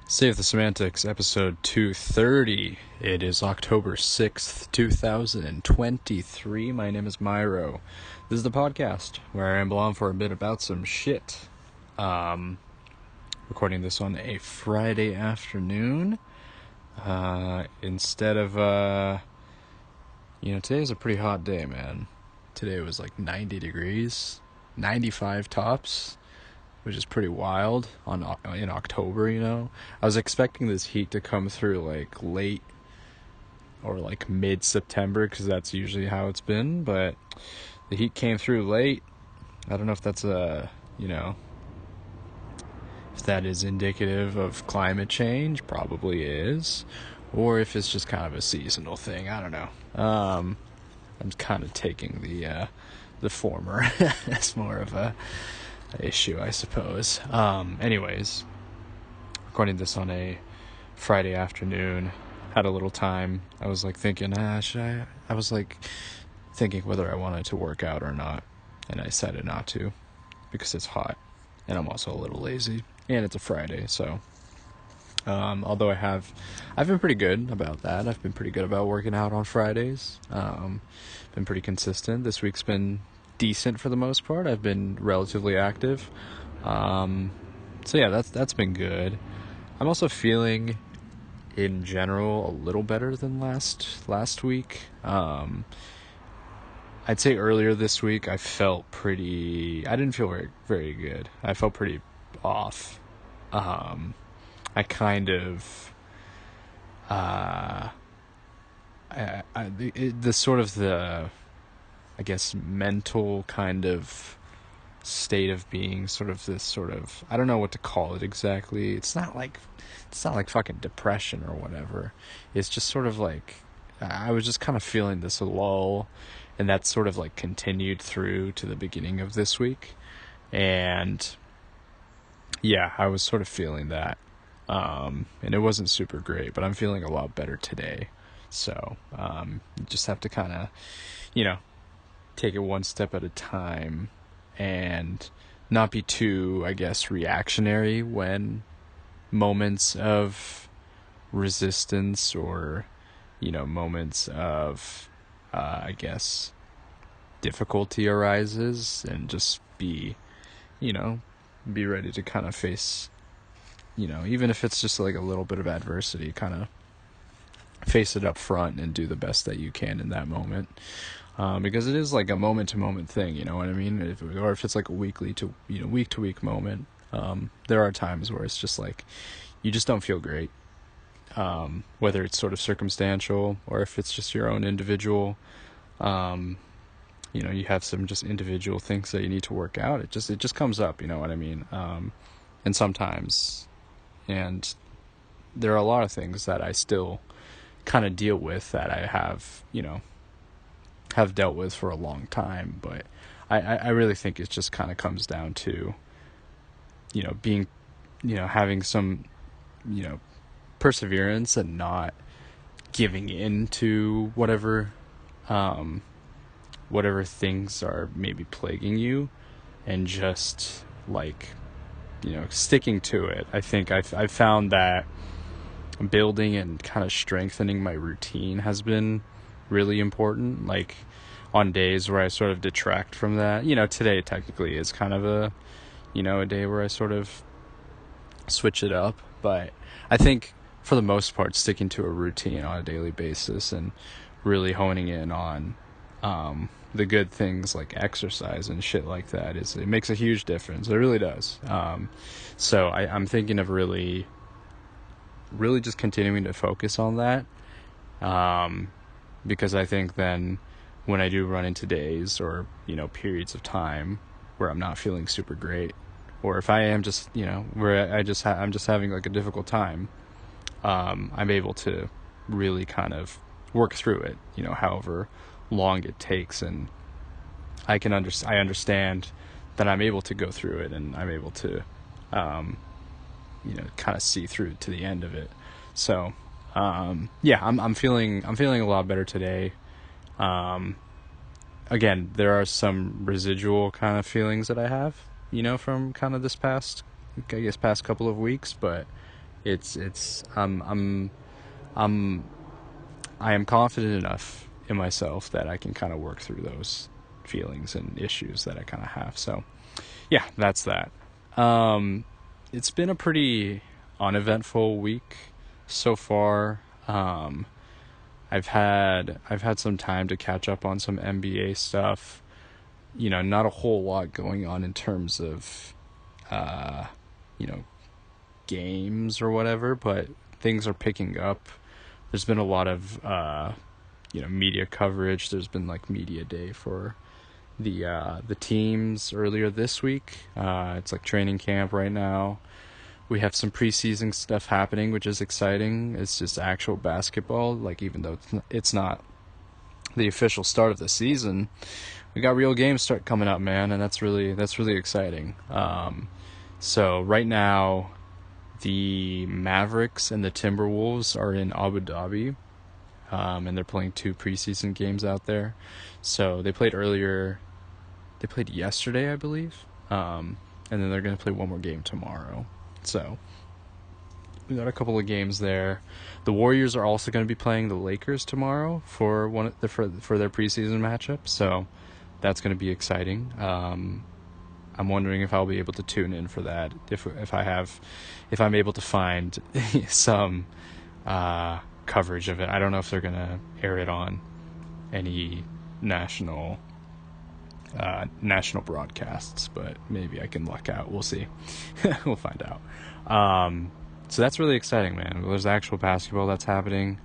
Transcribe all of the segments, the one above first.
Save the Semantics, episode 230. It is October 6th, 2023. My name is Myro. This is the podcast where I ramble on for a bit about some shit. Recording this on a Friday afternoon. Instead of, today was a pretty hot day, man. Today was like 90 degrees, 95 tops, which is pretty wild in October, I was expecting this heat to come through like late or like mid-September, because that's usually how it's been, but the heat came through late. I don't know if that's if that is indicative of climate change. Probably is, or if it's just kind of a seasonal thing. I don't know. I'm kind of taking the former as more of a issue, I suppose. Anyways, recording this on a Friday afternoon, had a little time. I was like thinking, I was like thinking whether I wanted to work out or not, and I decided not to because it's hot, and I'm also a little lazy, and it's a Friday. So, although I've been pretty good about that. I've been pretty good about working out on Fridays. Been pretty consistent. This week's been decent for the most part. I've been relatively active. So yeah, that's been good. I'm also feeling in general a little better than last week. I'd say earlier this week I didn't feel very, very good. I felt pretty off. I kind of I guess mental kind of state of being, sort of this sort of, I don't know what to call it exactly. It's not like fucking depression or whatever. It's just sort of like, I was just kind of feeling this lull, and that sort of like continued through to the beginning of this week. And yeah, I was sort of feeling that. And it wasn't super great, but I'm feeling a lot better today. So, you just have to kind of, take it one step at a time and not be too, I guess, reactionary when moments of resistance or, moments of, I guess, difficulty arises, and just be ready to kind of face, even if it's just like a little bit of adversity, kind of face it up front and do the best that you can in that moment. Because it is like a moment-to-moment thing, you know what I mean? Or if it's like a week-to-week moment, there are times where it's just like, you just don't feel great. Whether it's sort of circumstantial, or if it's just your own individual, you have some just individual things that you need to work out. It just comes up, you know what I mean? And sometimes, and there are a lot of things that I still kind of deal with that I have dealt with for a long time, but I really think it just kind of comes down to, being, having some, perseverance, and not giving in to whatever things are maybe plaguing you, and just like, sticking to it. I think I've found that building and kind of strengthening my routine has been really important. Like, on days where I sort of detract from that, today technically is kind of a day where I sort of switch it up, but I think for the most part, sticking to a routine on a daily basis and really honing in on the good things like exercise and shit like that, it makes a huge difference. It really does. So I'm thinking of really just continuing to focus on that, because I think then when I do run into days or, periods of time where I'm not feeling super great, or if I am just, where I'm just having like a difficult time, I'm able to really kind of work through it, however long it takes. And I understand that I'm able to go through it, and I'm able to, kind of see through to the end of it. So, yeah, I'm feeling a lot better today. Again, there are some residual kind of feelings that I have, from kind of this past couple of weeks, but I'm I am confident enough in myself that I can kind of work through those feelings and issues that I kind of have. So yeah, that's that. Um, it's been a pretty uneventful week so far. I've had some time to catch up on some NBA stuff. Not a whole lot going on in terms of uh, you know, games or whatever, but things are picking up. There's been a lot of media coverage. There's been like media day for the teams earlier this week. It's like training camp right now. We have some preseason stuff happening, which is exciting. It's just actual basketball. Like, even though it's not the official start of the season, we got real games start coming up, man, and that's really exciting. So right now, the Mavericks and the Timberwolves are in Abu Dhabi, and they're playing 2 preseason games out there. So they played earlier. They played yesterday, I believe, and then they're going to play one more game tomorrow. So we got a couple of games there. The Warriors are also going to be playing the Lakers tomorrow for for their preseason matchup. So that's going to be exciting. I'm wondering if I'll be able to tune in for that. If I'm able to find some coverage of it. I don't know if they're going to air it on any national broadcasts, but maybe I can luck out. We'll see. We'll find out. So that's really exciting, man. There's actual basketball that's happening.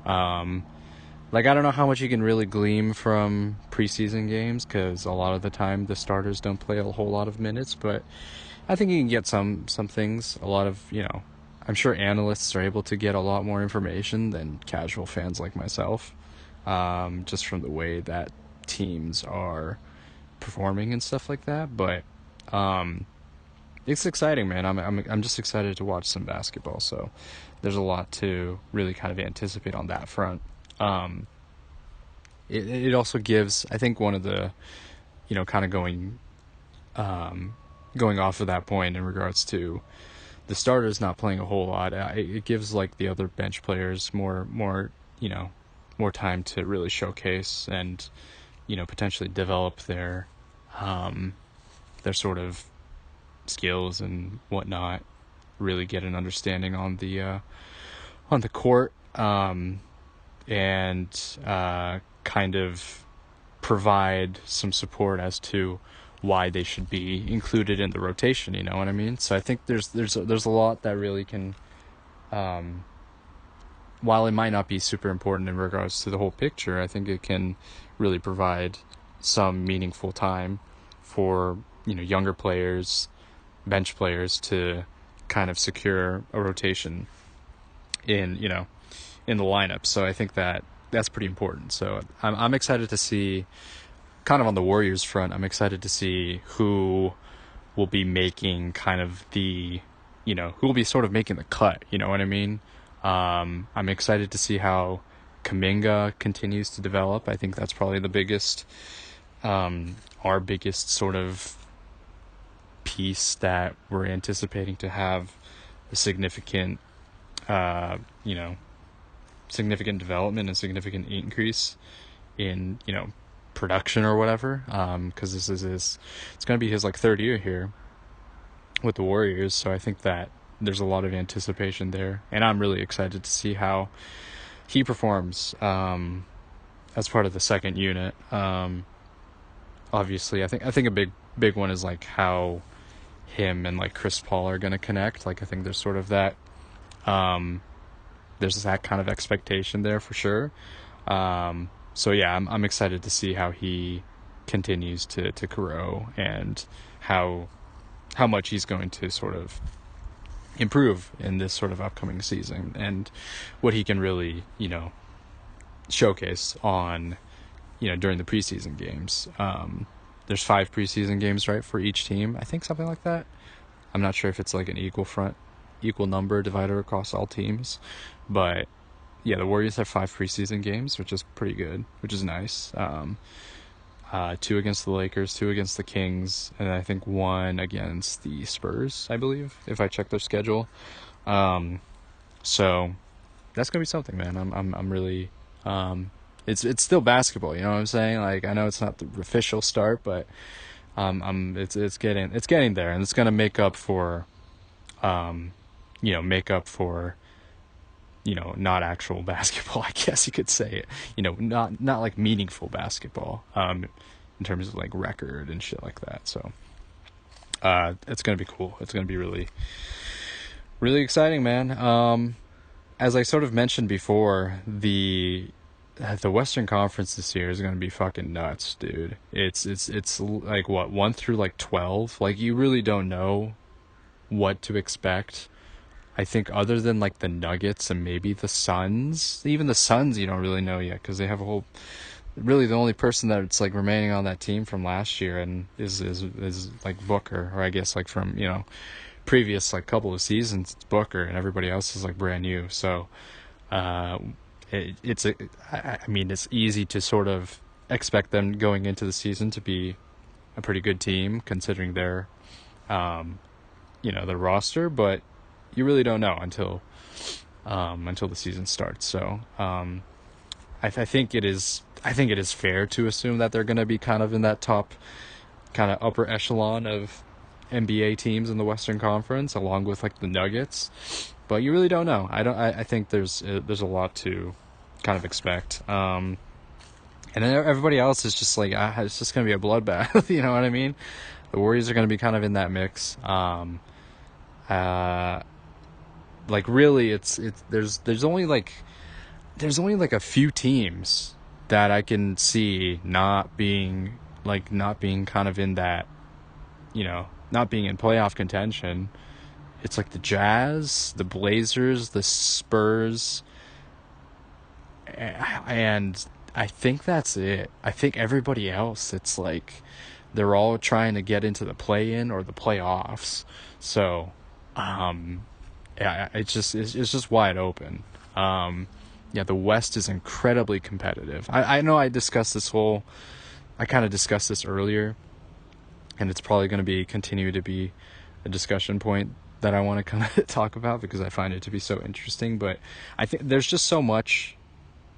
I don't know how much you can really glean from preseason games, because a lot of the time the starters don't play a whole lot of minutes, but I think you can get some things. A lot of, I'm sure analysts are able to get a lot more information than casual fans like myself, just from the way that teams are performing and stuff like that. But it's exciting, man. I'm just excited to watch some basketball. So there's a lot to really kind of anticipate on that front. It also gives, I think, one of the, kind of going off of that point in regards to the starters not playing a whole lot. It gives like the other bench players more time to really showcase and, potentially develop their sort of skills and whatnot. Really get an understanding on the court, and kind of provide some support as to why they should be included in the rotation. You know what I mean? So I think there's a lot that really can, while it might not be super important in regards to the whole picture, I think it can really provide some meaningful time for younger players, bench players, to kind of secure a rotation in the lineup. So I think that's pretty important. So I'm excited to see, kind of on the Warriors front, I'm excited to see who will be making kind of the, who will be sort of making the cut. You know what I mean? I'm excited to see how Kuminga continues to develop. I think that's probably the biggest, our biggest sort of piece that we're anticipating to have a significant, significant development and significant increase in, production or whatever. Because it's going to be his like 3rd year here with the Warriors. So I think that there's a lot of anticipation there, and I'm really excited to see how he performs, as part of the second unit. Obviously, I think a big one is like how him and like Chris Paul are going to connect. Like, I think there's sort of that, there's that kind of expectation there for sure. So yeah, I'm excited to see how he continues to grow, and how much he's going to sort of improve in this sort of upcoming season, and what he can really, showcase on, during the preseason games. There's 5 preseason games, right, for each team. I think something like that. I'm not sure if it's like an equal number divided across all teams, but yeah, the Warriors have 5 preseason games, which is pretty good, which is nice. 2 against the Lakers, 2 against the Kings, and I think 1 against the Spurs, I believe, if I check their schedule. So that's gonna be something, man. I'm really it's still basketball, you know what I'm saying? Like, I know it's not the official start, but it's getting there, and it's gonna um make up for not actual basketball, I guess you could say it. Not like meaningful basketball, in terms of like record and shit like that. So it's gonna be cool. It's gonna be really, really exciting, man. As I sort of mentioned before, the Western Conference this year is gonna be fucking nuts, dude. It's like what, 1 through like 12. Like, you really don't know what to expect. I think other than like the Nuggets and maybe the Suns, even the Suns you don't really know yet, because they have a whole. Really, the only person that's like remaining on that team from last year and is like Booker, or I guess like from previous like couple of seasons, it's Booker, and everybody else is like brand new. So uh, I mean, it's easy to sort of expect them going into the season to be a pretty good team considering um, their roster, but you really don't know until the season starts. So I think it is. I think it is fair to assume that they're going to be kind of in that top, kind of upper echelon of NBA teams in the Western Conference, along with like the Nuggets. But you really don't know. I think there's a lot to kind of expect. And then everybody else is just like, it's just going to be a bloodbath. You know what I mean? The Warriors are going to be kind of in that mix. Uh, like, really, there's only like a few teams that I can see not being kind of in that, not being in playoff contention. It's like the Jazz, the Blazers, the Spurs, and I think that's it. I think everybody else, it's like they're all trying to get into the play-in or the playoffs. So, yeah, it's just wide open. Yeah, the West is incredibly competitive. I know I kind of discussed this earlier, and it's probably going to continue to be a discussion point that I want to kind of talk about because I find it to be so interesting. But I think there's just so much.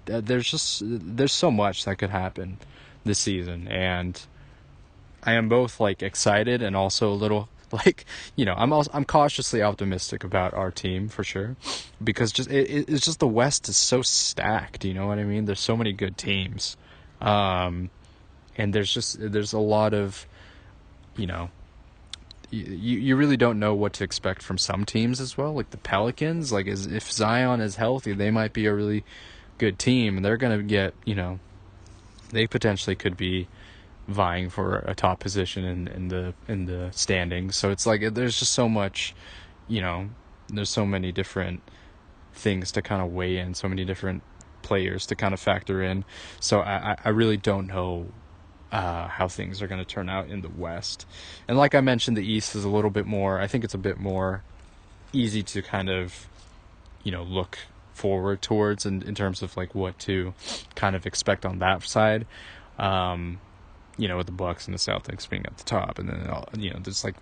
There's so much that could happen this season, and I am both like excited and also a little like, I'm cautiously optimistic about our team for sure, because it's just the West is so stacked. You know what I mean? There's so many good teams, and there's a lot of, you know you really don't know what to expect from some teams as well. Like the Pelicans, like, if Zion is healthy, they might be a really good team, and they're gonna get, they potentially could be vying for a top position in the standings. So it's like there's just so much, there's so many different things to kind of weigh in, so many different players to kind of factor in. So I really don't know how things are going to turn out in the West. And like I mentioned, the East is a little bit more, I think it's a bit more easy to kind of, look forward towards in terms of like what to kind of expect on that side. With the Bucks and the Celtics being at the top, and then there's like,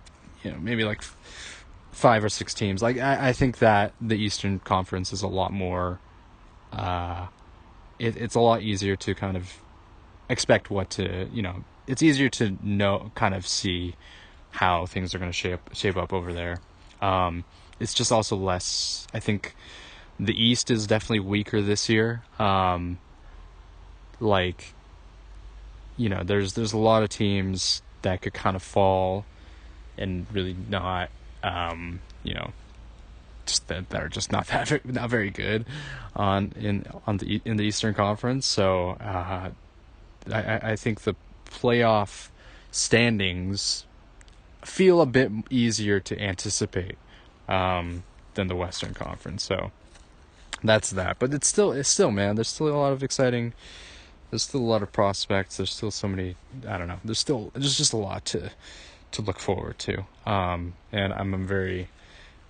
maybe like 5 or 6 teams. Like I think that the Eastern Conference is a lot more. It's a lot easier to kind of expect what to. It's easier to kind of see how things are going to shape up over there. It's just also less. I think the East is definitely weaker this year. Like, there's a lot of teams that could kind of fall and really not, just that are just not not very good in the Eastern Conference. So I think the playoff standings feel a bit easier to anticipate than the Western Conference. So that's that. But it's still, man. There's still a lot of exciting. There's still a lot of prospects. There's still so many. I don't know. There's just a lot to look forward to. And I'm very,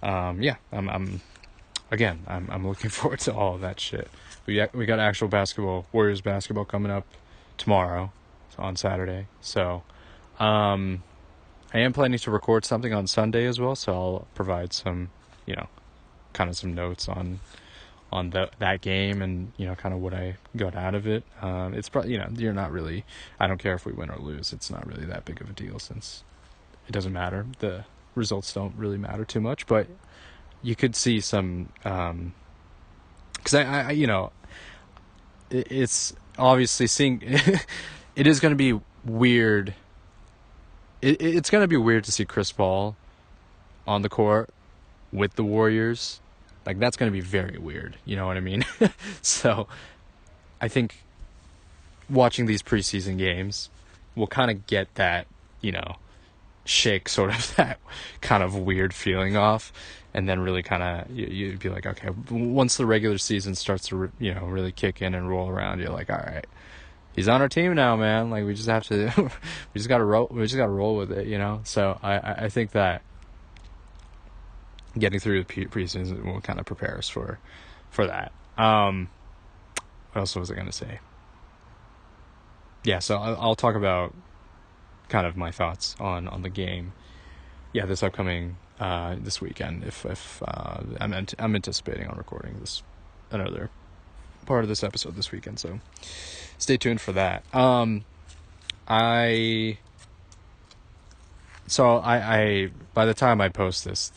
yeah. I'm looking forward to all of that shit. We got actual basketball, Warriors basketball coming up tomorrow, on Saturday. So, I am planning to record something on Sunday as well. So I'll provide some, kind of some notes on that game, and kind of what I got out of it. It's probably, you're not really, I don't care if we win or lose. It's not really that big of a deal, since it doesn't matter. The results don't really matter too much, but you could see some, because it's obviously seeing it is going to be weird. It's going to be weird to see Chris Paul on the court with the Warriors. Like, that's going to be very weird. You know what I mean? So I think watching these preseason games will kind of get that, shake sort of that kind of weird feeling off. And then really kind of, you'd be like, okay, once the regular season starts to, really kick in and roll around, you're like, all right, he's on our team now, man. Like, we just have to, we just got to roll with it, So I think that getting through the preseason will kind of prepare us for that. What else was I going to say? Yeah, so I'll talk about kind of my thoughts on the game. Yeah, this upcoming this weekend. If I'm anticipating on recording another part of this episode this weekend, so stay tuned for that. I by the time I post this,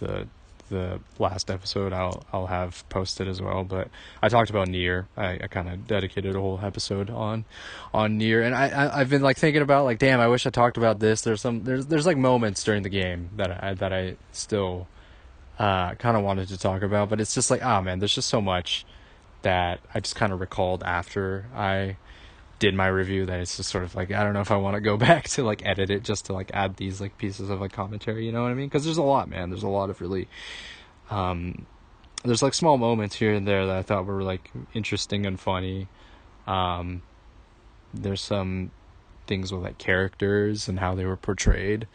the last episode I'll have posted as well, but I talked about Nier. I kind of dedicated a whole episode on Nier, and I've been like thinking about, like, damn, I wish I talked about this. There's like moments during the game that I still kind of wanted to talk about, but it's just like, oh man, there's just so much that I just kind of recalled after I did my review that it's just sort of like, I don't know if I want to go back to like edit it just to like add these like pieces of like commentary, you know what I mean? Because there's a lot, man. There's a lot of really there's like small moments here and there that I thought were like interesting and funny. There's some things with like characters and how they were portrayed,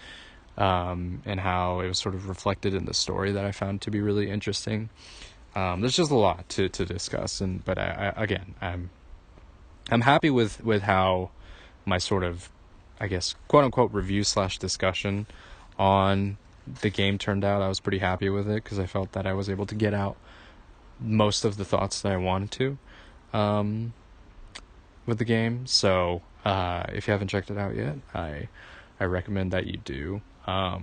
and how it was sort of reflected in the story that I found to be really interesting. There's just a lot to discuss, but I'm happy with how my sort of, I guess, quote unquote review / discussion on the game turned out. I was pretty happy with it because I felt that I was able to get out most of the thoughts that I wanted to with the game. So if you haven't checked it out yet, I recommend that you do. I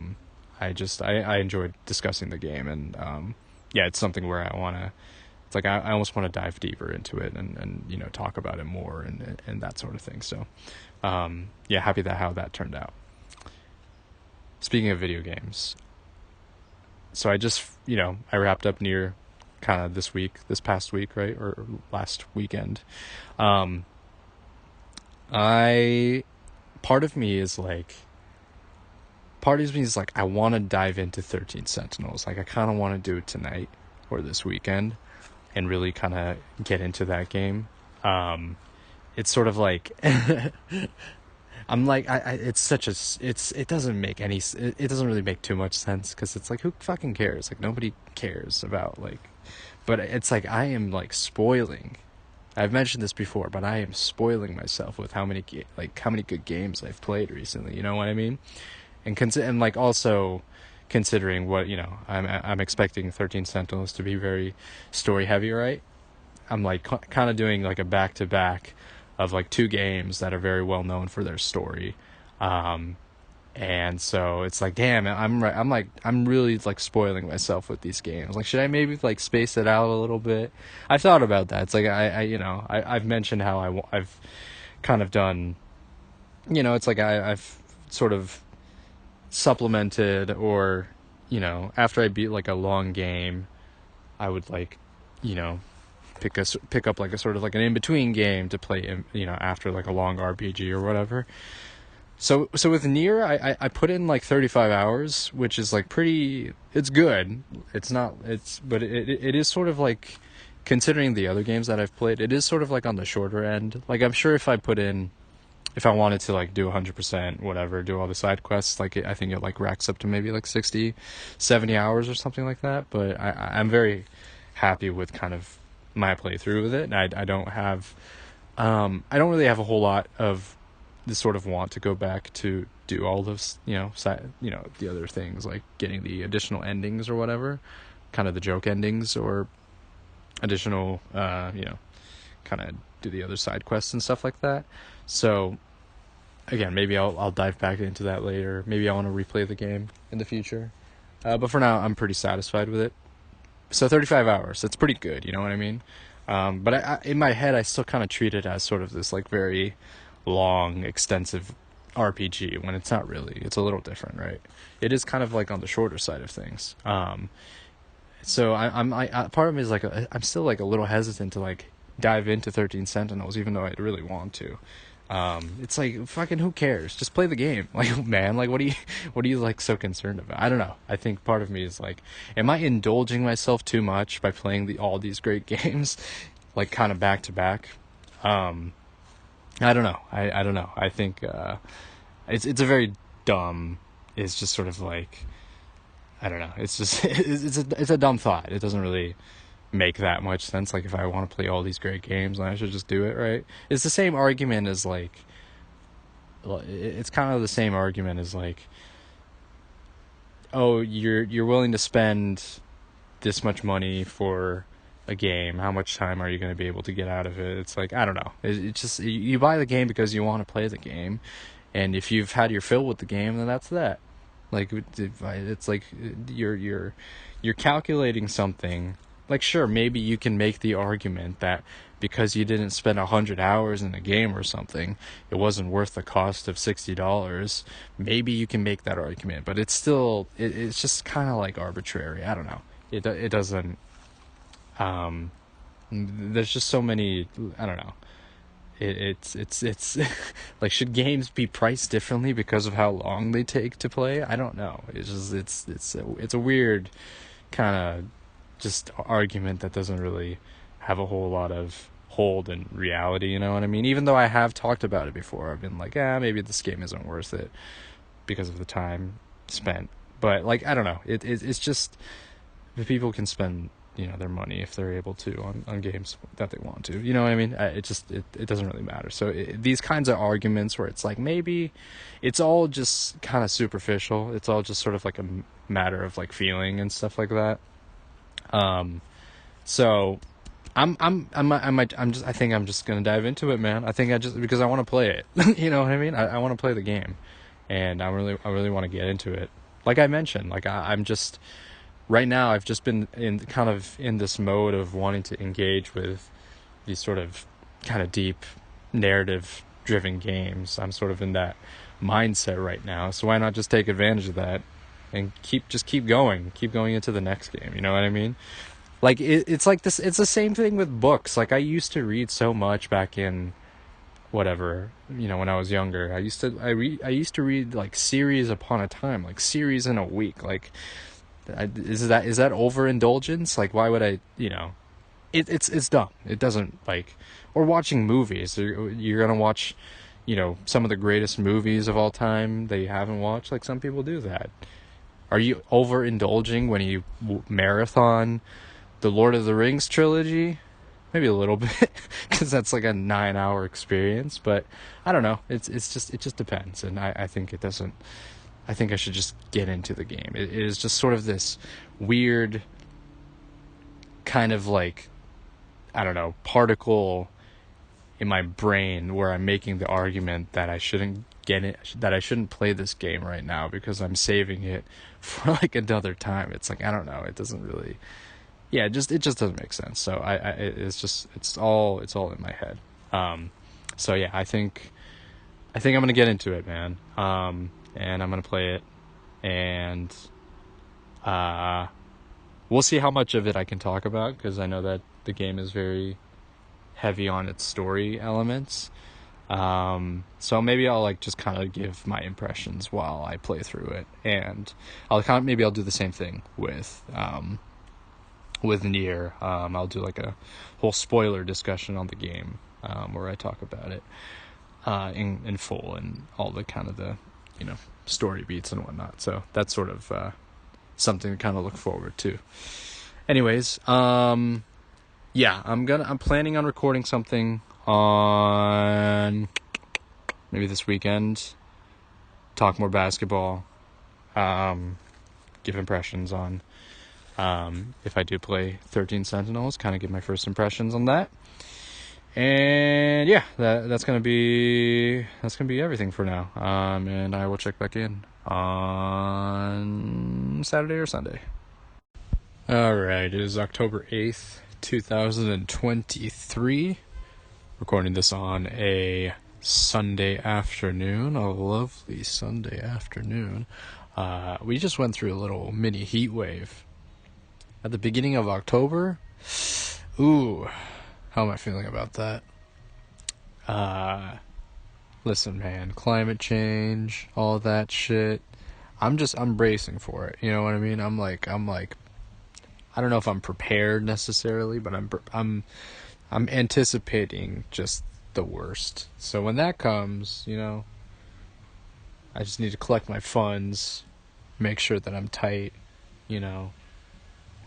enjoyed discussing the game, and yeah, it's something where it's like I almost want to dive deeper into it and talk about it more and that sort of thing. So yeah, happy how that turned out. Speaking of video games, so I just I wrapped up Nier kind of this past week, right, or last weekend. Part of me is like I want to dive into 13 Sentinels. Like, I kind of want to do it tonight or this weekend and really kind of get into that game. It's sort of like I'm like, it doesn't make it doesn't really make too much sense, because it's like, who fucking cares? Like, nobody cares about, like, but it's like, I am like spoiling. I've mentioned this before, but I am spoiling myself with how many good games I've played recently. You know what I mean? And like, also considering what, I'm expecting 13 Sentinels to be very story heavy, right? I'm like kind of doing like a back-to-back of like two games that are very well known for their story, and so it's like, damn, I'm really like spoiling myself with these games. Like, should I maybe like space it out a little bit? I've thought about that. It's like I've mentioned how I've kind of done, it's like I've sort of supplemented, or after I beat like a long game, I would like pick up like a sort of like an in-between game to play after like a long RPG or whatever. So with Nier, I put in like 35 hours, which is like pretty, it's good. But it is sort of like, considering the other games that I've played, it is sort of like on the shorter end. Like, I'm sure if I wanted to like do 100% whatever, do all the side quests, like I think it like racks up to maybe like 60, 70 hours or something like that. But I'm very happy with kind of my playthrough with it. And I don't really have a whole lot of this sort of want to go back to do all those, the other things, like getting the additional endings or whatever, kind of the joke endings or additional, kind of do the other side quests and stuff like that. So again, maybe I'll dive back into that later. Maybe I want to replay the game in the future. But for now, I'm pretty satisfied with it. So 35 hours, that's pretty good, you know what I mean? But I in my head, I still kind of treat it as sort of this like very long, extensive RPG when it's not really. It's a little different, right? It is kind of like on the shorter side of things. So part of me is like I'm still like a little hesitant to like dive into 13 Sentinels, even though I really want to. It's like fucking who cares? Just play the game. Like, man, like what are you like so concerned about? I don't know. I think part of me is like, am I indulging myself too much by playing all these great games, like kind of back to back? I don't know. I don't know. I think it's a very dumb. It's just sort of like, I don't know. It's just it's a dumb thought. It doesn't really make that much sense. Like, if I want to play all these great games, then I should just do it, right? It's the same argument as like, it's kind of the same argument as like, oh, you're willing to spend this much money for a game. How much time are you going to be able to get out of it? It's like, I don't know. It's just, you buy the game because you want to play the game, and if you've had your fill with the game, then that's that. Like, it's like you're calculating something. Like, sure, maybe you can make the argument that because you didn't spend 100 hours in a game or something, it wasn't worth the cost of $60. Maybe you can make that argument, but it's still, it's just kind of like arbitrary. I don't know. It doesn't. There's just so many. I don't know. It's like, should games be priced differently because of how long they take to play? I don't know. It's just it's a weird kind of just argument that doesn't really have a whole lot of hold in reality, you know what I mean? Even though I have talked about it before, I've been like, maybe this game isn't worth it because of the time spent. But like, I don't know. It's just, if people can spend, their money if they're able to on games that they want to, you know what I mean? It doesn't really matter. So these kinds of arguments where it's like, maybe it's all just kind of superficial. It's all just sort of like a matter of like feeling and stuff like that. So I think I'm just gonna dive into it, man. I think because I want to play it. You know what I mean? I want to play the game, and I really want to get into it. Like I mentioned, like I'm just right now. I've just been in this mode of wanting to engage with these sort of kind of deep narrative-driven games. I'm sort of in that mindset right now. So why not just take advantage of that and keep going into the next game? You know what I mean? Like, it's like this. It's the same thing with books. Like, I used to read so much back in whatever, when I was younger. I used to read like series upon a time, like series in a week. Like, is that overindulgence? Like, why would I? It's dumb. It doesn't, like, or watching movies. You're gonna watch, some of the greatest movies of all time that you haven't watched. Like, some people do that. Are you overindulging when you marathon the Lord of the Rings trilogy? Maybe a little bit, because that's like a 9-hour experience. But I don't know. It just depends, and I think it doesn't. I think I should just get into the game. It is just sort of this weird kind of like, I don't know, particle in my brain where I'm making the argument that I shouldn't play this game right now because I'm saving it for like another time. It's like, I don't know. It doesn't really. Yeah, it just doesn't make sense. So it's all in my head. So yeah, I think I'm gonna get into it, man. And I'm gonna play it, and we'll see how much of it I can talk about, because I know that the game is very heavy on its story elements. So maybe I'll like just kind of give my impressions while I play through it, and I'll do the same thing with Nier. I'll do like a whole spoiler discussion on the game, where I talk about it in full and all the kind of the story beats and whatnot. So that's sort of something to kind of look forward to. Anyways, yeah, I'm planning on recording something on maybe this weekend. Talk more basketball. Give impressions on if I do play 13 Sentinels, kind of give my first impressions on that. And yeah, that's gonna be everything for now. And I will check back in on Saturday or Sunday. Alright, it is October 8th, 2023. Recording this on a Sunday afternoon, a lovely Sunday afternoon. We just went through a little mini heat wave at the beginning of October. Ooh, how am I feeling about that? Listen, man, climate change, all that shit. I'm bracing for it. You know what I mean? I'm like, I don't know if I'm prepared necessarily, but I'm anticipating just the worst. So when that comes, I just need to collect my funds, make sure that I'm tight,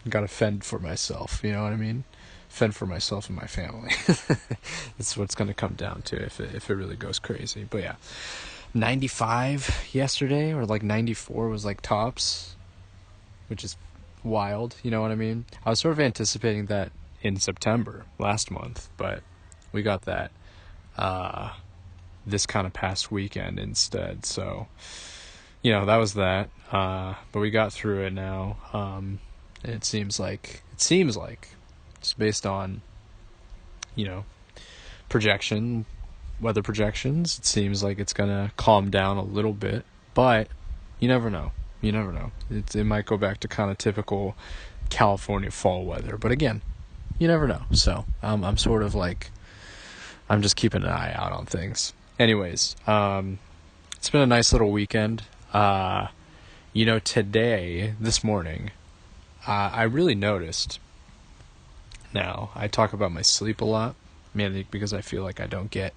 gotta fend for myself, you know what I mean? Fend for myself and my family. That's what it's gonna come down to if it really goes crazy. But yeah, 95 yesterday, or like 94 was like tops, which is wild, you know what I mean? I was sort of anticipating that in September last month, but we got that this kind of past weekend instead. So that was that, but we got through it now. It seems like just based on weather projections, it seems like it's gonna calm down a little bit, but you never know. It might go back to kind of typical California fall weather, but again, you never know. So I'm sort of like, I'm just keeping an eye out on things. Anyways, it's been a nice little weekend. Today, this morning, I really noticed. Now, I talk about my sleep a lot, mainly because I feel like I don't get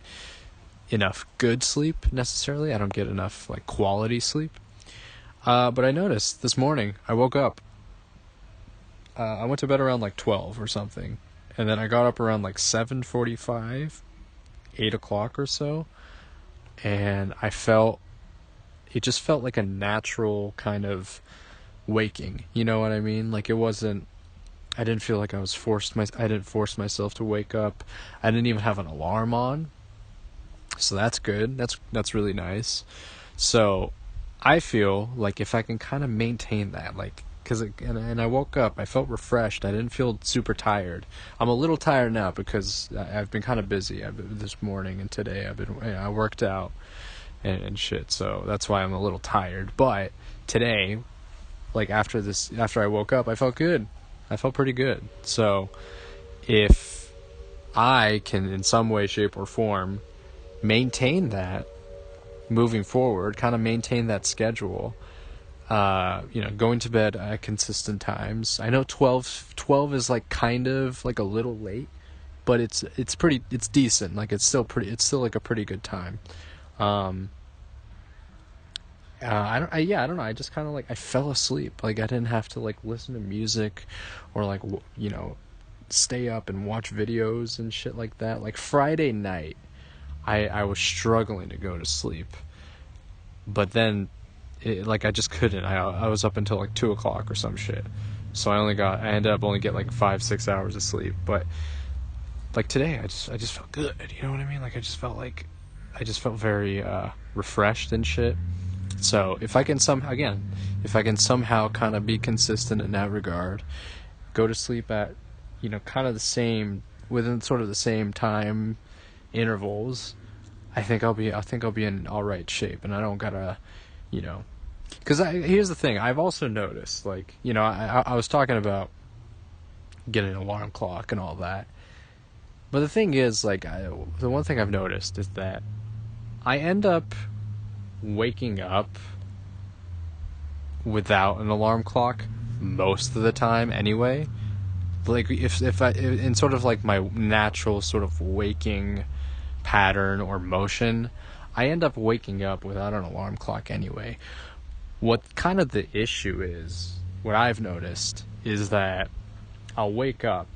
enough good sleep necessarily. I don't get enough like quality sleep. But I noticed this morning, I woke up. I went to bed around like 12 or something, and then I got up around like 7:45, 8 o'clock or so, and it just felt like a natural kind of waking, you know what I mean? Like I didn't feel like I didn't force myself to wake up. I didn't even have an alarm on, so that's good. That's really nice. So I feel like if I can kind of maintain that, like, and I woke up, I felt refreshed. I didn't feel super tired. I'm a little tired now because I've been kind of busy. This morning and today I worked out and shit, so that's why I'm a little tired. But today, like after I woke up, I felt good. I felt pretty good. So if I can in some way, shape, or form maintain that moving forward, kind of maintain that schedule, going to bed at consistent times. I know 12 is like kind of like a little late, but it's decent. Like it's still like a pretty good time. I don't know. I just kind of like, I fell asleep. Like I didn't have to like listen to music or like, stay up and watch videos and shit like that. Like Friday night, I was struggling to go to sleep, but then I just couldn't. I was up until like 2 o'clock or some shit. So I ended up only get like 5-6 hours of sleep. But like today, I just felt good. You know what I mean? Like I just felt very refreshed and shit. So if I can somehow kind of be consistent in that regard, go to sleep at, kind of within sort of the same time intervals, I think I'll be in all right shape, and I don't gotta, because here's the thing. I've also noticed, like, I was talking about getting an alarm clock and all that, but the thing is, like, the one thing I've noticed is that I end up waking up without an alarm clock most of the time anyway. Like if I in sort of like my natural sort of waking pattern or motion, I end up waking up without an alarm clock anyway. What kind of the issue is, what I've noticed is that I'll wake up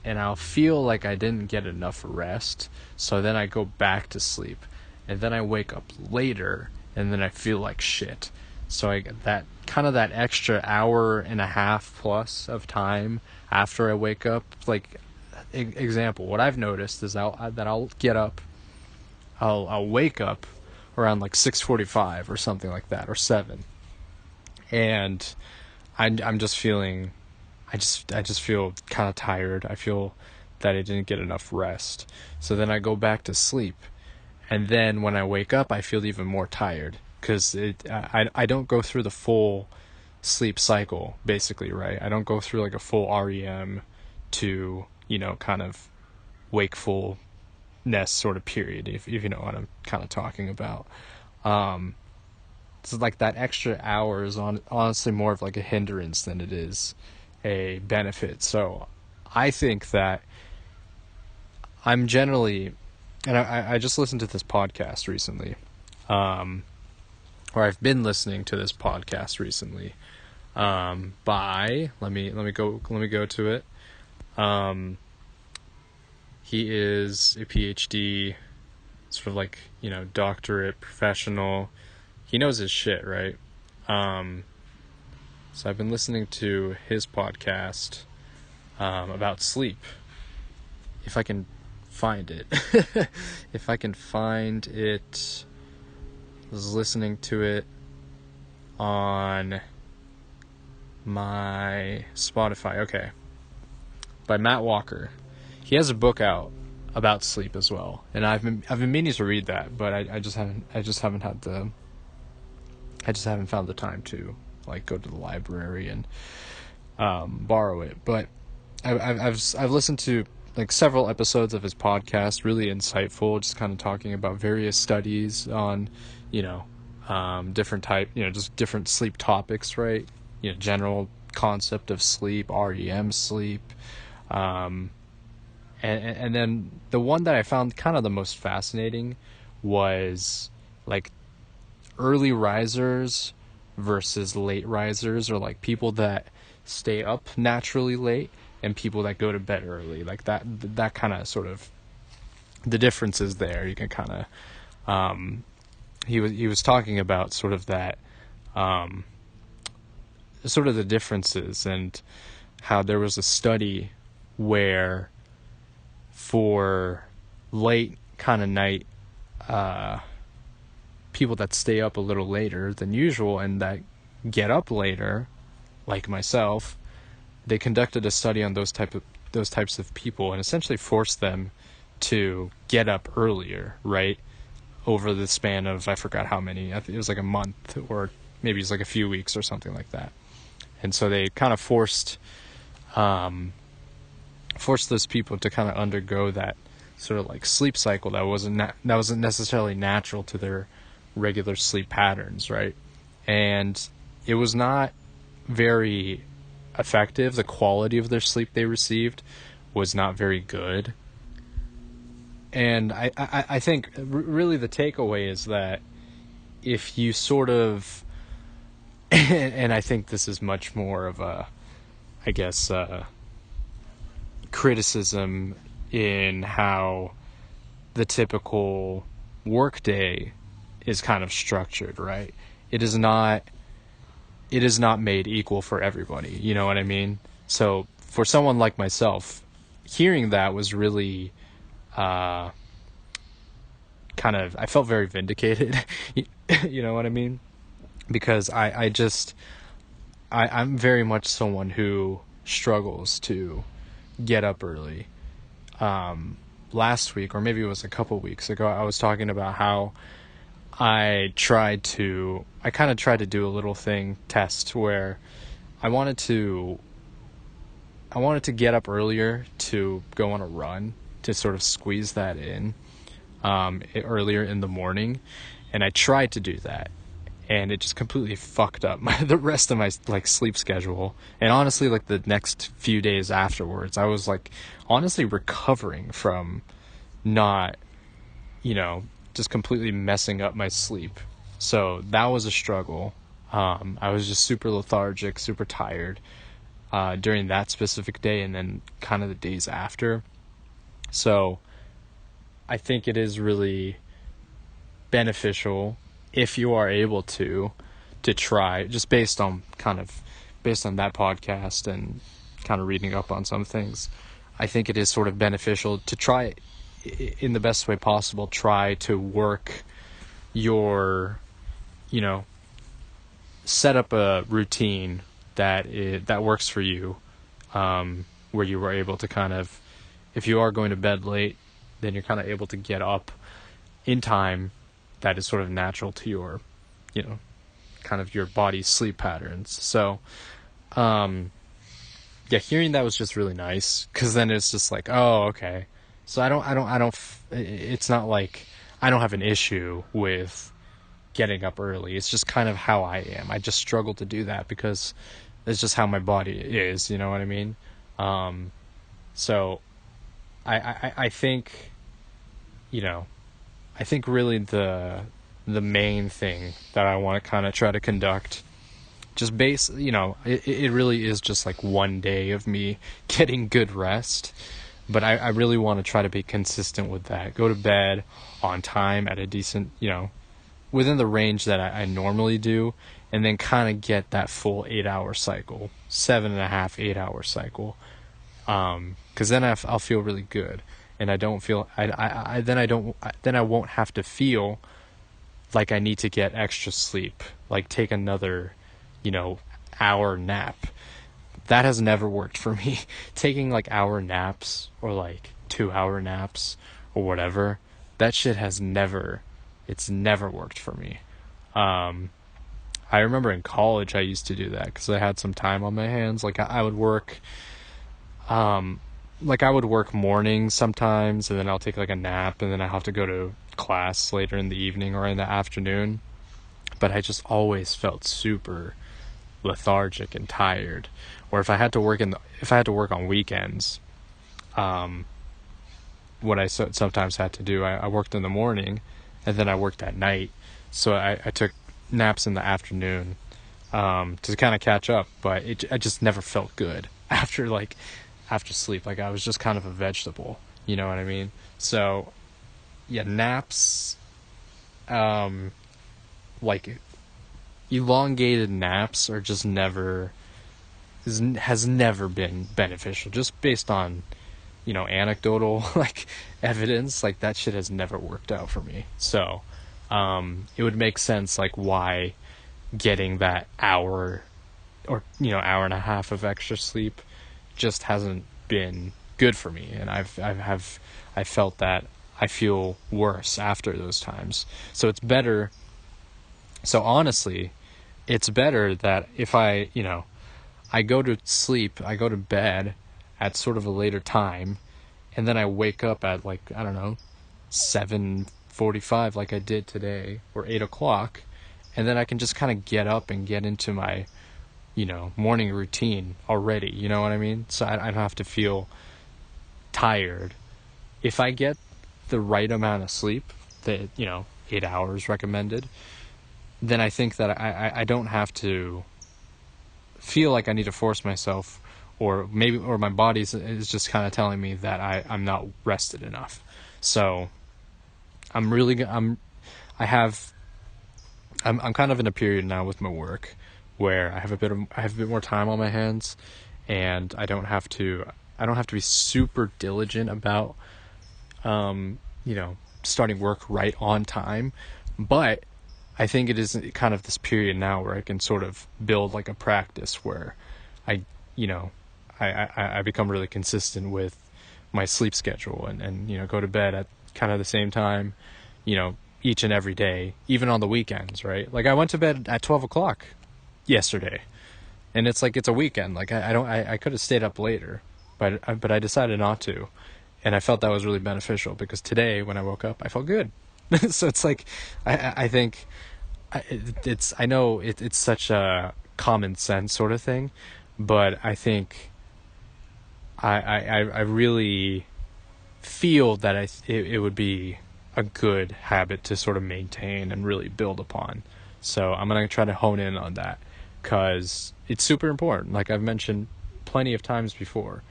and I'll feel like I didn't get enough rest, so then I go back to sleep, and then I wake up later and then I feel like shit. So that kind of that extra hour and a half plus of time after I wake up. Like, example, what I've noticed is I'll get up, I'll wake up around like 6:45 or something like that, or 7, and I'm just feeling, I just feel kind of tired. I feel that I didn't get enough rest. So then I go back to sleep, and then when I wake up, I feel even more tired because I don't go through the full sleep cycle, basically, right? I don't go through like a full REM to, kind of wakefulness sort of period, if you know what I'm kind of talking about. So like that extra hour is honestly more of like a hindrance than it is a benefit. So I think that I'm generally, and I just listened to this podcast recently, or I've been listening to this podcast recently, by, let me go to it. He is a PhD, sort of like, doctorate professional. He knows his shit, right? So I've been listening to his podcast, about sleep. If I can find it. If I can find it. I was listening to it on my Spotify. Okay. By Matt Walker. He has a book out about sleep as well. And I've been meaning to read that, but I just haven't found the time to like go to the library and borrow it. But I've listened to like several episodes of his podcast, really insightful, just kind of talking about various studies on, different type, just different sleep topics, right? General concept of sleep, REM sleep, and then the one that I found kind of the most fascinating was like early risers versus late risers, or like people that stay up naturally late and people that go to bed early, like that kind of sort of the differences there. You can kind of he was talking about sort of that sort of the differences, and how there was a study where for late kind of night people that stay up a little later than usual and that get up later, like myself, they conducted a study on those types of people and essentially forced them to get up earlier, right? Over the span of, I forgot how many, I think it was like a month, or maybe it's like a few weeks or something like that. And so they kind of forced those people to kind of undergo that sort of like sleep cycle that wasn't necessarily natural to their regular sleep patterns, right? And it was not very effective. The quality of their sleep they received was not very good. And I think really the takeaway is that if you sort of, and I think this is much more of a, I guess, criticism in how the typical workday is kind of structured, right? It is not made equal for everybody, you know what I mean? So for someone like myself, hearing that was really kind of, I felt very vindicated. You know what I mean? Because I'm very much someone who struggles to get up early. Last week, or maybe it was a couple weeks ago, I was talking about how I kind of tried to do a little test where I wanted to get up earlier to go on a run, to sort of squeeze that in earlier in the morning, and I tried to do that, and it just completely fucked up the rest of my like sleep schedule. And honestly, like the next few days afterwards, I was like honestly recovering from not, just completely messing up my sleep. So that was a struggle. I was just super lethargic, super tired during that specific day, and then kind of the days after. So I think it is really beneficial, if you are able to try, just based on that podcast and kind of reading up on some things. I think it is sort of beneficial to try, in the best way possible, try to work your, set up a routine that works for you, where you were able to kind of, if you are going to bed late, then you're kind of able to get up in time that is sort of natural to your, kind of your body's sleep patterns. So, hearing that was just really nice, because then it's just like, oh, okay. So it's not like I don't have an issue with getting up early. It's just kind of how I am. I just struggle to do that because it's just how my body is, you know what I mean? So I think, I think really the main thing that I want to kind of try to conduct, just it really is just like one day of me getting good rest, but I really want to try to be consistent with that. Go to bed on time at a decent, within the range that I normally do, and then kind of get that full 8-hour cycle, 7.5, 8-hour cycle. Cause then I'll feel really good, and I don't feel, then I won't have to feel like I need to get extra sleep, like take another, hour nap. That has never worked for me. Taking like hour naps or like 2-hour naps or whatever, that shit has never worked for me. I remember in college I used to do that because I had some time on my hands. Like I would work, mornings sometimes, and then I'll take like a nap, and then I have to go to class later in the evening or in the afternoon. But I just always felt super lethargic and tired. Or if I had to work on weekends, what I sometimes had to do, I worked in the morning, and then I worked at night. So I took naps in the afternoon, to kind of catch up, but I just never felt good after sleep. Like I was just kind of a vegetable, you know what I mean? So yeah, naps, like elongated naps are just has never been beneficial, just based on, anecdotal like evidence. Like that shit has never worked out for me. So it would make sense like why getting that hour or hour and a half of extra sleep just hasn't been good for me, and I felt that I feel worse after those times. So it's better, so honestly it's better that if I go to bed at sort of a later time, and then I wake up at 7:45 like I did today, or 8 o'clock, and then I can just kind of get up and get into my morning routine already, you know what I mean? So I don't have to feel tired. If I get the right amount of sleep, that 8 hours recommended, then I think that I don't have to feel like I need to force myself, or my body is just kind of telling me that I'm not rested enough. So I'm kind of in a period now with my work where I have a bit more time on my hands, and I don't have to be super diligent about starting work right on time. But I think it is kind of this period now where I can sort of build like a practice where I become really consistent with my sleep schedule, and go to bed at kind of the same time, each and every day, even on the weekends, right? Like I went to bed at 12 o'clock yesterday, and it's like, it's a weekend. Like I could have stayed up later, but I decided not to. And I felt that was really beneficial, because today when I woke up, I felt good. So it's like, I think I know it's such a common sense sort of thing, but I think I really feel that it would be a good habit to sort of maintain and really build upon. So I'm going to try to hone in on that, because it's super important. Like I've mentioned plenty of times before,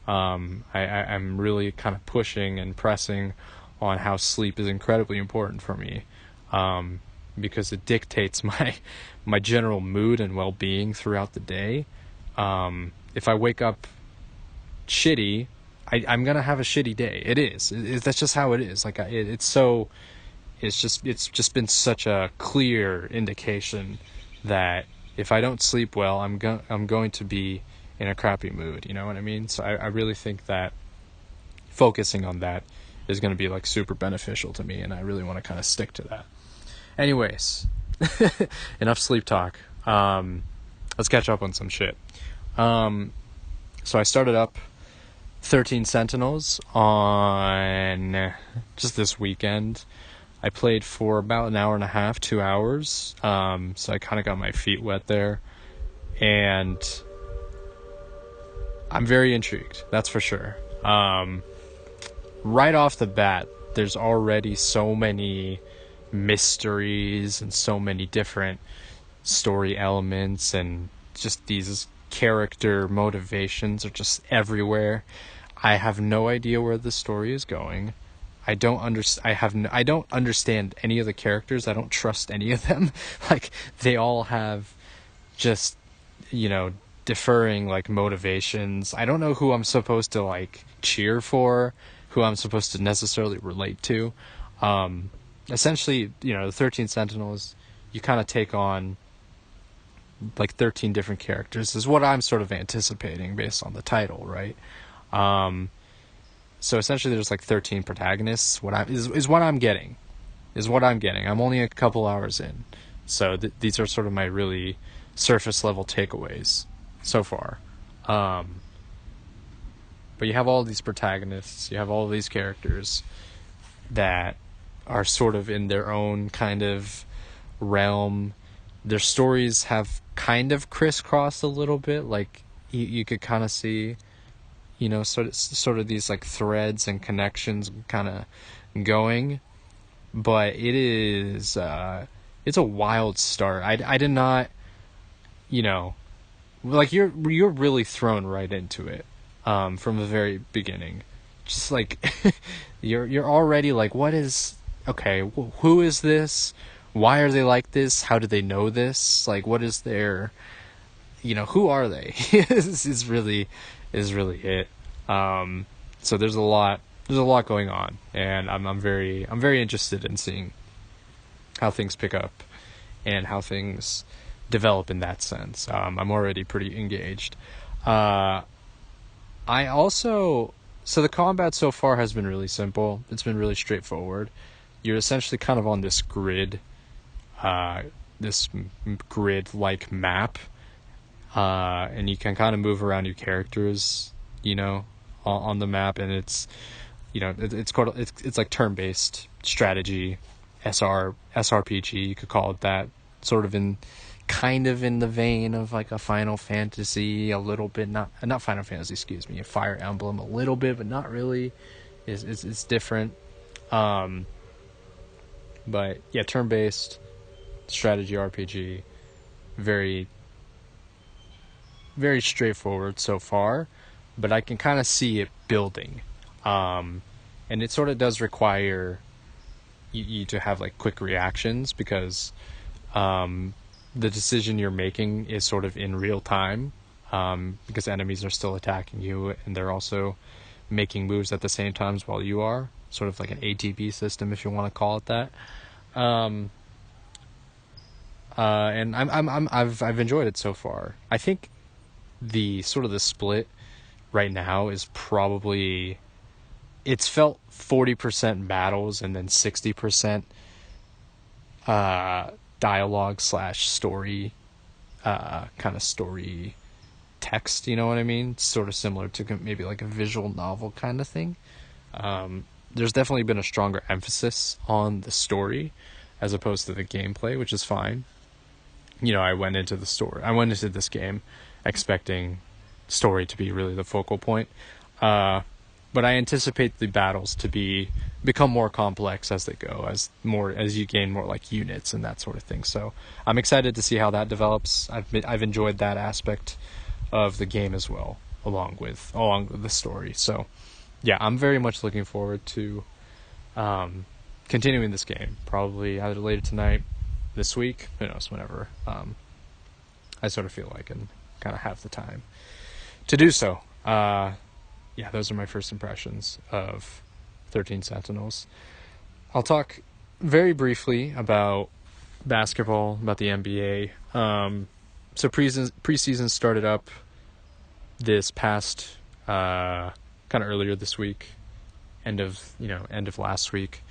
I'm really kind of pushing and pressing on how sleep is incredibly important for me. because it dictates my general mood and well-being throughout the day. If I wake up shitty, I'm gonna have a shitty day. That's just how it is. Like it's just been such a clear indication that if I don't sleep well, I'm going to be in a crappy mood. You know what I mean? So I really think that focusing on that is going to be like super beneficial to me, and I really want to kind of stick to that. Anyways, enough sleep talk. Let's catch up on some shit. So I started up 13 Sentinels on just this weekend. I played for about an hour and a half, 2 hours. So I kind of got my feet wet there. And I'm very intrigued, that's for sure. Right off the bat, there's already so many mysteries and so many different story elements, and just these character motivations are just everywhere. I have no idea where the story is going. I don't understand any of the characters. I don't trust any of them. Like, they all have just, differing like motivations. I don't know who I'm supposed to like cheer for, who I'm supposed to necessarily relate to. Essentially, the 13 Sentinels, you kind of take on like 13 different characters is what I'm sort of anticipating based on the title, right? So essentially there's like 13 protagonists. What I'm getting. I'm only a couple hours in. So these are sort of my really surface level takeaways so far. But you have all these protagonists, you have all these characters that are sort of in their own kind of realm. Their stories have kind of crisscrossed a little bit. Like you could kind of see, sort of these like threads and connections kind of going. But it's a wild start. I did not, like you're really thrown right into it from the very beginning. Just like you're already like, what is okay? Who is this? Why are they like this? How do they know this? Like, what is their, who are they? is really it. So there's a lot going on, and I'm very interested in seeing how things pick up and how things develop in that sense. I'm already pretty engaged. So the combat so far has been really simple. It's been really straightforward. You're essentially kind of on this grid-like map, and you can kind of move around your characters, on the map, and it's like turn-based strategy, SRPG, you could call it that, sort of kind of in the vein of like a Final Fantasy, a little bit, not Final Fantasy, excuse me, a Fire Emblem a little bit, but not really. It's different. But yeah, turn-based strategy RPG, very, very straightforward so far, but I can kind of see it building. And it sort of does require you to have like quick reactions, because the decision you're making is sort of in real time, because enemies are still attacking you, and they're also making moves at the same times while you are, sort of like an ATB system, if you want to call it that. And I've enjoyed it so far. I think the split right now is probably, it's felt 40% battles and then 60% dialogue / story, kind of story text, you know what I mean? Sort of similar to maybe like a visual novel kind of thing. There's definitely been a stronger emphasis on the story as opposed to the gameplay, which is fine. I went into this game expecting story to be really the focal point. But I anticipate the battles to become more complex as they go, as you gain more like units and that sort of thing. So I'm excited to see how that develops. I've enjoyed that aspect of the game as well, along with the story. So yeah, I'm very much looking forward to continuing this game, probably either later tonight, this week. Who knows, whenever I sort of feel like and kind of have the time to do so. Yeah, those are my first impressions of 13 Sentinels. I'll talk very briefly about basketball, about the NBA. So preseason started up this past kind of earlier this week, end of last week.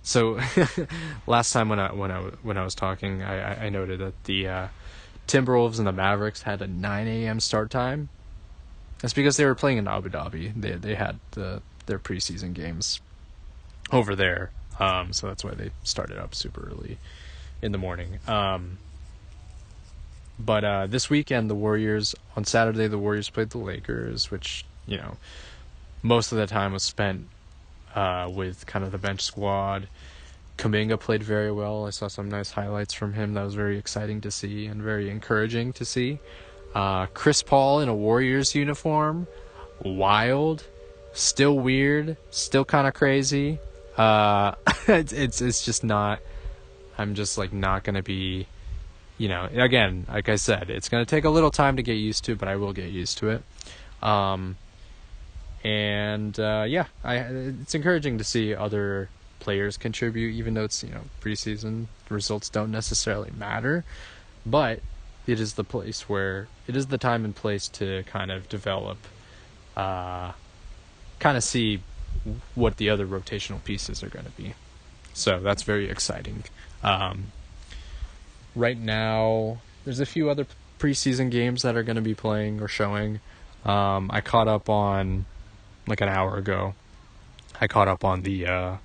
So last time when I was talking, I noted that the Timberwolves and the Mavericks had a 9 a.m. start time. That's because they were playing in Abu Dhabi. They had their preseason games over there, so that's why they started up super early in the morning. But this weekend, on Saturday, the Warriors played the Lakers, which, most of the time was spent with kind of the bench squad. Kuminga played very well. I saw some nice highlights from him. That was very exciting to see and very encouraging to see. Chris Paul in a Warriors uniform, wild, still weird, still kind of crazy. It's just not. I'm just like not gonna be, again, like I said, it's gonna take a little time to get used to, but I will get used to it. It's encouraging to see other players contribute, even though it's preseason. Results don't necessarily matter, but it is the time and place to kind of develop, kind of see what the other rotational pieces are going to be. So that's very exciting. Right now, there's a few other preseason games that are going to be playing or showing. I caught up on, like an hour ago, the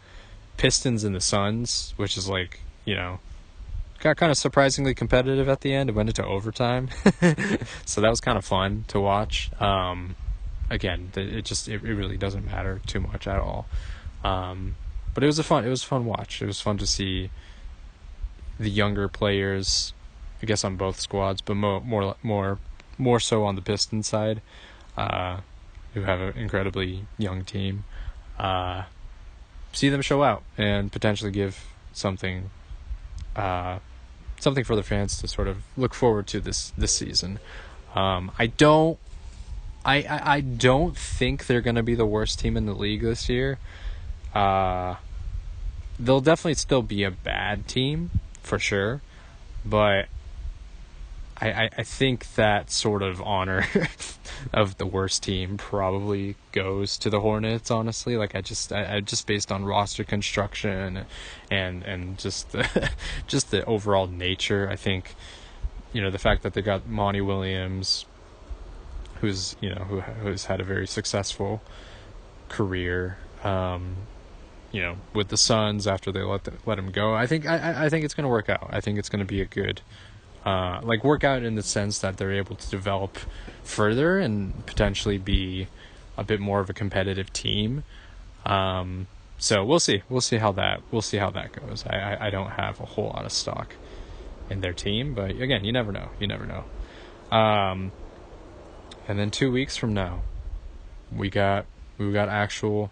Pistons and the Suns, which is like, got kind of surprisingly competitive at the end. It went into overtime. So that was kind of fun to watch. Again, it really doesn't matter too much at all. But it was a fun watch. It was fun to see the younger players, I guess on both squads, but more so on the Pistons side, who have an incredibly young team. See them show out and potentially give something for the fans to sort of look forward to this season. I don't think they're going to be the worst team in the league this year. They'll definitely still be a bad team for sure, but I think that sort of honor of the worst team probably goes to the Hornets, honestly. Like I just based on roster construction and just the overall nature. I think, the fact that they got Monty Williams, who's had a very successful career, with the Suns after they let him go. I think it's going to work out. I think it's going to be a good work out in the sense that they're able to develop further and potentially be a bit more of a competitive team. So we'll see how that goes. I don't have a whole lot of stock in their team, but again, you never know. And then 2 weeks from now, we got the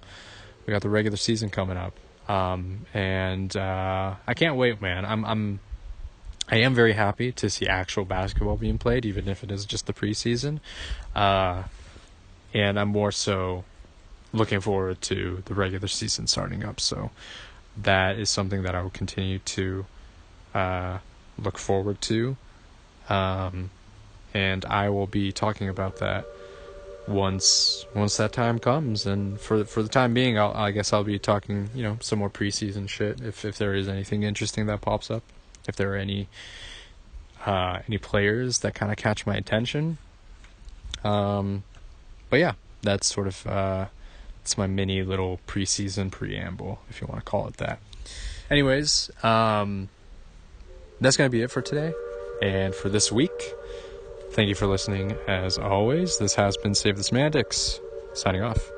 regular season coming up. And I can't wait, man. I am very happy to see actual basketball being played, even if it is just the preseason. And I'm more so looking forward to the regular season starting up. So that is something that I will continue to look forward to. And I will be talking about that once that time comes. And for the time being, I guess I'll be talking, some more preseason shit if there is anything interesting that pops up. If there are any players that kind of catch my attention. But yeah, that's sort of it's my mini little preseason preamble, if you want to call it that. Anyways, that's going to be it for today and for this week. Thank you for listening as always. This has been Save the Semantics, signing off.